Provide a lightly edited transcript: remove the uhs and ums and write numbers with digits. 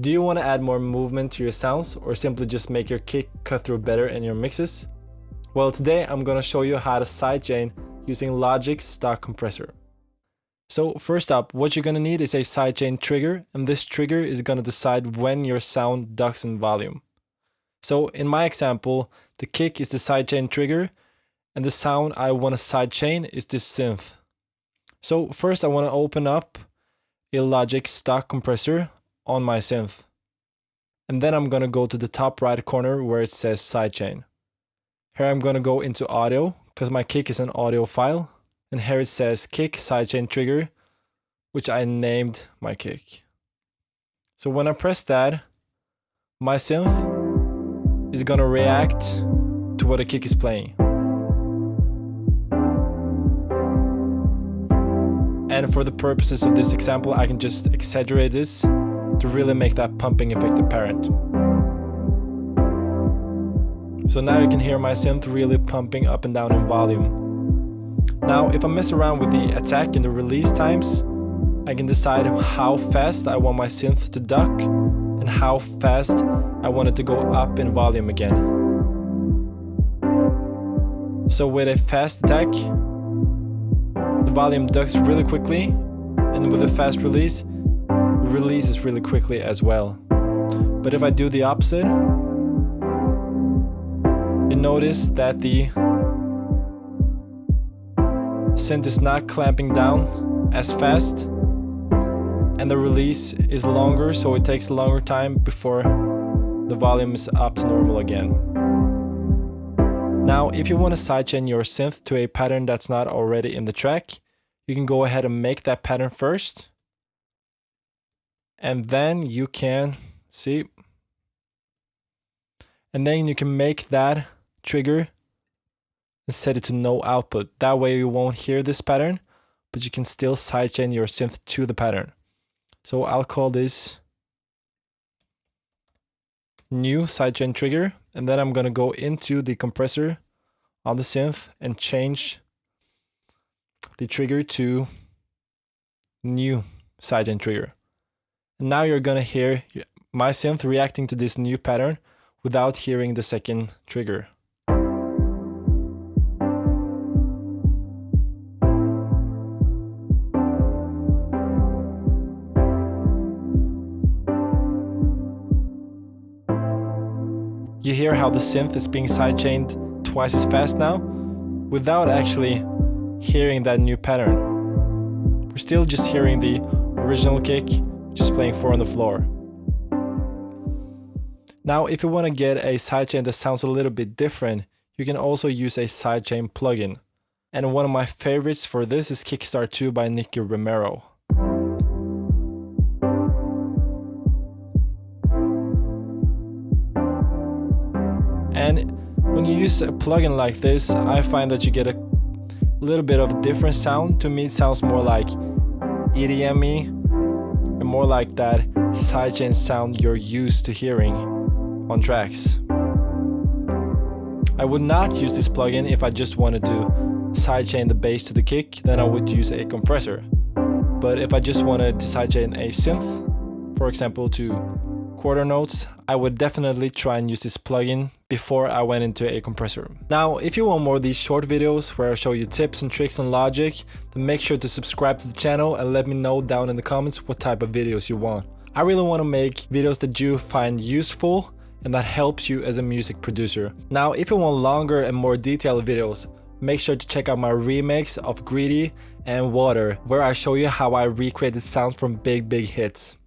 Do you want to add more movement to your sounds or simply just make your kick cut through better in your mixes? Well, today I'm going to show you how to sidechain using Logic's stock compressor. So first up, what you're going to need is a sidechain trigger, and this trigger is going to decide when your sound ducks in volume. So in my example, the kick is the sidechain trigger, and the sound I want to sidechain is this synth. So first I want to open up a Logic stock compressor on my synth. And then I'm going to go to the top right corner where it says sidechain. Here I'm going to go into audio because my kick is an audio file. And here it says kick sidechain trigger, which I named my kick. So when I press that, my synth is going to react to what the kick is playing. And for the purposes of this example, I can just exaggerate this to really make that pumping effect apparent. So now you can hear my synth really pumping up and down in volume. Now, if I mess around with the attack and the release times, I can decide how fast I want my synth to duck and how fast I want it to go up in volume again. So with a fast attack, the volume ducks really quickly, and with a fast release, it releases really quickly as well. But if I do the opposite, you notice that the synth is not clamping down as fast, and the release is longer, so it takes a longer time before the volume is up to normal again. Now, if you want to sidechain your synth to a pattern that's not already in the track, you can go ahead and make that pattern first. And then you can, see, and then you can make that trigger and set it to no output. That way you won't hear this pattern, but you can still sidechain your synth to the pattern. So I'll call this new sidechain trigger, and then I'm going to go into the compressor on the synth and change the trigger to new sidechain trigger. And now you're going to hear my synth reacting to this new pattern without hearing the second trigger. You hear how the synth is being sidechained twice as fast now, without actually hearing that new pattern. We're still just hearing the original kick, just playing 4 on the floor. Now, if you want to get a sidechain that sounds a little bit different, you can also use a sidechain plugin. And one of my favorites for this is Kickstart 2 by Nicky Romero. And when you use a plugin like this, I find that you get a little bit of a different sound. To me, it sounds more like EDM-y and more like that sidechain sound you're used to hearing on tracks. I would not use this plugin if I just wanted to sidechain the bass to the kick, then I would use a compressor. But if I just wanted to sidechain a synth, for example to quarter notes, I would definitely try and use this plugin before I went into a compressor. Now, if you want more of these short videos where I show you tips and tricks on Logic, then make sure to subscribe to the channel and let me know down in the comments what type of videos you want. I really want to make videos that you find useful and that helps you as a music producer. Now, if you want longer and more detailed videos, make sure to check out my remix of Greedy and Water, where I show you how I recreated sounds from big hits.